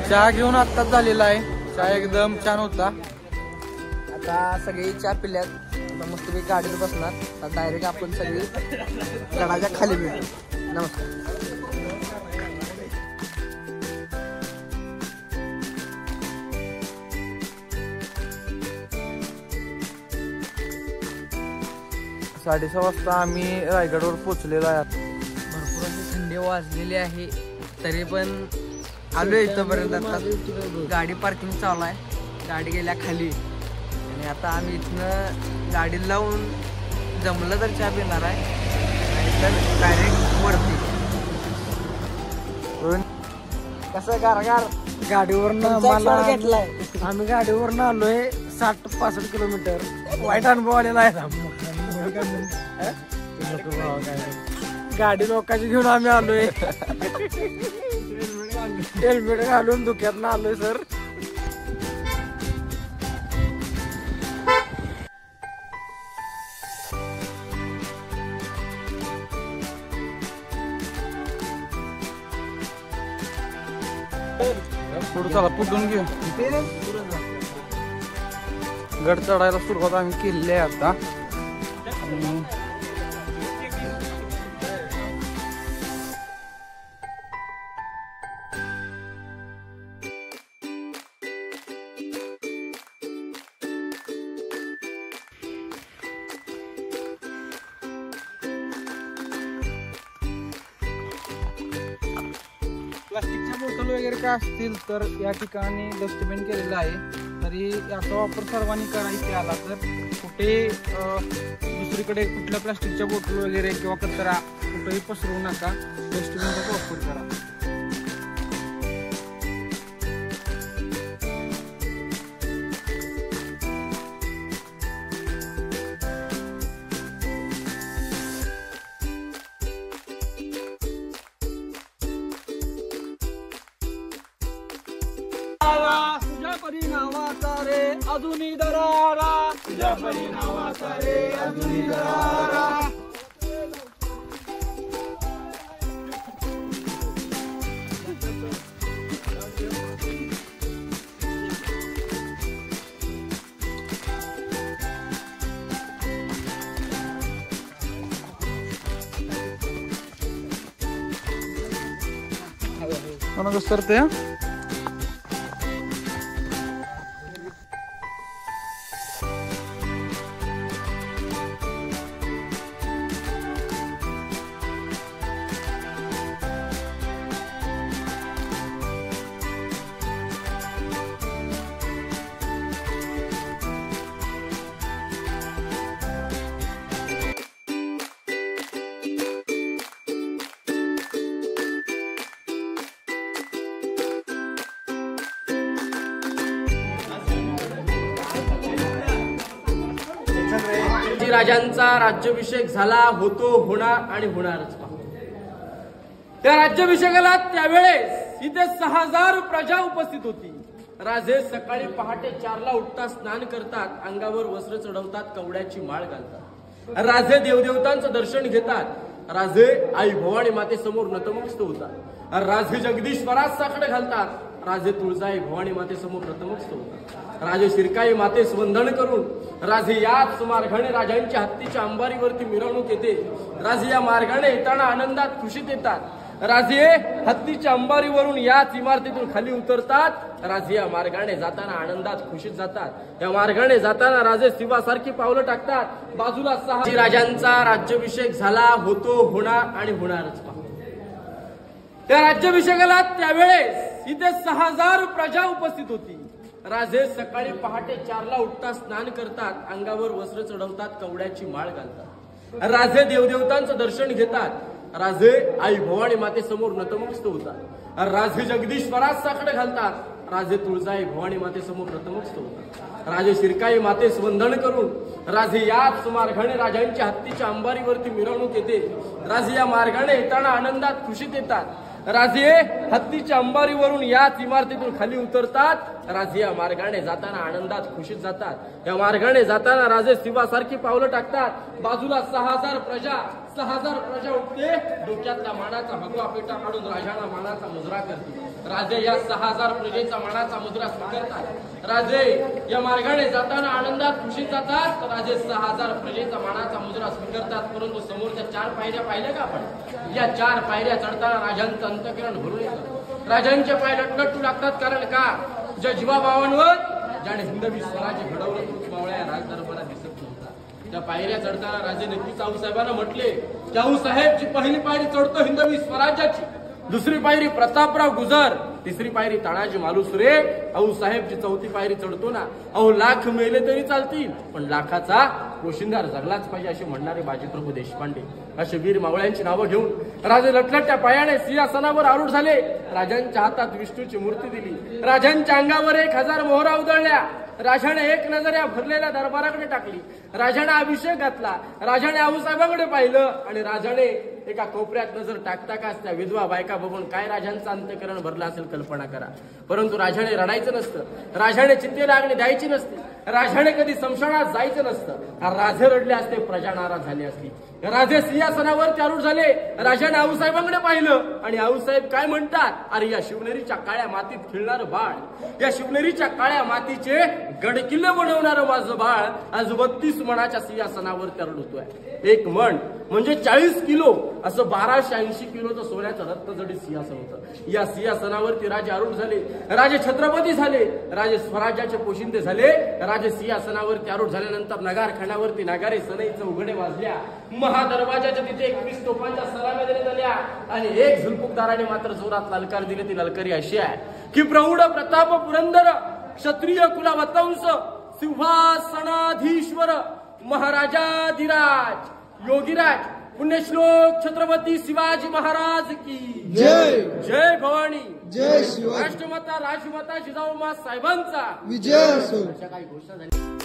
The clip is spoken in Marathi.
चहा घेऊन आत्ताच झालेला आहे. चहा एकदम छान होता. आता सगळी चहा पिल्यात. आता मस्त मी गाडीत बसणार. आता डायरेक्ट आपण सगळी गडाच्या खाली भेटू. नमस्कार. साडेसहा वाजता आम्ही रायगडवर पोहोचलेलो आहे. भरपूर अशी थंडी वाजलेली आहे, तरी पण आलो इथंपर्यंत. आता गाडी पार्किंग चालू आहे. गाडी गेल्या खाली आणि आता आम्ही इथनं गाडी लावून जमलं तर चहा पिणार आहे आणि तर डायरेक्ट वरती. कसं गारगार गाडीवरनं मला घेतलाय. आम्ही गाडीवरनं आलोय 60-65 किलोमीटर. वाईट अनुभव आलेला आहे. गाडी लोकांची घेऊन आम्ही आलोय. हेल्मेट घालून धुक्यात आलोय सर. पुढे चला, पुढून घेऊ. गड चढायला सुरुवात आम्ही केलेली आहे आता. प्लास्टिकच्या बॉटल वगैरे काय असतील तर या ठिकाणी डस्टबिन केलेलं आहे. तरी याचा वापर सर्वांनी करायचा आला तर कुठे दुसरीकडे कुठल्या प्लास्टिकच्या बॉटल वगैरे किंवा कचरा कुठेही पसरवू नका. डस्टबिनचा वापर करा. तुझ्या परिणामाचा रे अजूनही दरारा. तुझ्या परिणामाचा रे अजूनही दरारा. कसं करते. राजांचा राज्याभिषेक झाला, होतो, होणार आणि होणारच. त्या राज्याभिषेकाला त्यावेळेस इथे 6000 प्रजा उपस्थित होती. राजे सकाळी पहाटे 4ला उठतात, स्नान करतात, अंगावर वस्त्र चढवतात, कवड्याची माळ घालतात. राजे देवदेवतांचं दर्शन घेतात. राजे आई भवानी मातेसमोर नतमस्तक होतात. राजे जगदीश्वरास साकडं घालतात. राजे तुळजाई भवानी मातेसमोर नतमस्तक होतात. राजे शिरकाई मातेस वंदन करून राजे याच मार्गाने राजांच्या हत्तीच्या अंबारीवरती मिरवणूक येते. राजे या मार्गाने येताना आनंदात खुशीत येतात. राजे हत्तीच्या अंबारीवरून याच इमारतीतून खाली उतरतात. राजे या मार्गाने जाताना आनंदात खुशीत जातात. या मार्गाने जाताना राजे शिवासारखी पावलं टाकतात. बाजूला 6 राजांचा राज्याभिषेक झाला, होतो, होणार आणि होणारच. त्या राज्याभिषेकाला त्यावेळेस इथे 6000 प्रजा उपस्थित होती. राजे सकाळी पहाटे 4ला उठतात, स्नान करतात, अंगावर वस्त्र चढवतात, कवड्याची माळ घालतात. राजे देवदेवतांचं दर्शन घेतात. राजे आई भवानी मातेसमोर नतमस्तक होतात. राजे जगदीश्वरास साकडं घालतात. राजे तुळजाई भवानी मातेसमोर नतमस्तक होतात. राजे शिरकाई मातेस वंदन करून राजे याच मार्गाने राजांच्या हत्तीच्या अंबारीवरती मिरवणूक येते. राजे या मार्गाने येताना आनंदात खुशीत येतात. राजे हत्तीच्या अंबारीवरून याच इमारतीतून खाली उतरतात. राजे या मार्गाने जाताना आनंदात खुशीत जातात. या मार्गाने जाताना राजे शिवासारखी पावलं टाकतात. बाजूला 6000 प्रजा उठते. डोक्यातला मानाचा भगवा पेटा काढून राजाला मानाचा मुजरा करते. राजे या 6000 प्रजेचा मानाचा मुद्रा स्वीकारतात. राजे या मार्गाने जाताना आनंदात खुशीत जातात. राजे 6000 प्रजेचा मानाचा मुद्रा स्वीकारतात. परंतु समोरच्या 4 पायऱ्या पाहिल्या का आपण? या 4 पायऱ्या चढताना राजांचं अंतःकरण भरून येतं. राजांचे पाय लटलटू लागतात. कारण का? ज्या जीवाभावांवर ज्याने हिंदवी स्वराज्य घडवलं तोच मावळ्या राजदरबारात दिसत नव्हता. त्या पायऱ्या चढताना राजे नक्कीच आऊसाहेबांना म्हटले की आऊसाहेबची पहिली पायरी चढतो हिंदवी स्वराज्याची, दुसरी पायरी प्रतापराव गुजर, तिसरी पायरी तानाजी मालुसरे, आऊसाहेबची चौथी पायरी चढतो ना, अहो लाख मेले तरी चालतील पण लाखाचा पोशिंदार जगलाच पाहिजे असे म्हणणारे बाजीप्रभू देशपांडे असे वीर मावळ्यांची नावं घेऊन राजे लटलटत्या पायाने सिंहासनावर आरूढ झाले. राजांच्या हातात विष्णूची मूर्ती दिली. राजांच्या अंगावर 1000 मोहरा उधळल्या. राजाने एक नजर या भरलेल्या दरबाराकडे टाकली. राजाने अभिषेक घातला. राजाने आऊसाहेबांकडे पाहिलं आणि राजाने एका कोपऱ्यात नजर टाकताकाच त्या विधवा बायका बघून काय राजांचं अंतःकरण भरलं असेल कल्पना करा. परंतु राजाने रडायचं नसतं. राजाने चित्ते लागणे द्यायची नसते. राजाने कधी समशानात जायचं नसतं. राजे रडले असते, प्रजा नाराज झाली असती. राजे सिंहासनावर त्यारूढ झाले. राजाने आऊसाहेबांकडे पाहिलं आणि आऊसाहेब काय म्हणतात? अरे या शिवनेरीच्या काळ्या मातीत खेळणार बाळ, या शिवनेरीच्या काळ्या मातीचे गडकिल्ले बनवणार माझं बाळ आज 32 मणाच्या सिंहासनावर त्यारूढ होतोय. एक मण म्हणजे 40 किलो, असं 1280 किलोचं सोन्याचं रत्नजडित सिंहासन होतं. या सिंहासनावरती राजे आरूढ झाले. राजे छत्रपती झाले. राजे स्वराज्याचे पोशिंदे झाले. राजे सिंहासनावरती आरूढ झाल्यानंतर नगारखान्यावरती नागारे सनईचं उघडे वाजल्या. महादरवाजाच्या तिथे 21 तोफांच्या सलाम्या देण्यात झाल्या आणि एक झुलपुकदाराने मात्र जोरात ललकार दिली. ती ललकारी अशी आहे की प्रौढ प्रताप पुरंदर क्षत्रिय कुलावतंस सिंहासनाधीश्वर महाराजाधिराज योगीराज पुण्यश्लोक छत्रपती शिवाजी महाराज की जय. जय भवानी, जय शिवाजी. राष्ट्रमाता राजमाता जिजाऊ साहेबांचा विजय असो. अशा काही घोषणा झाल्या.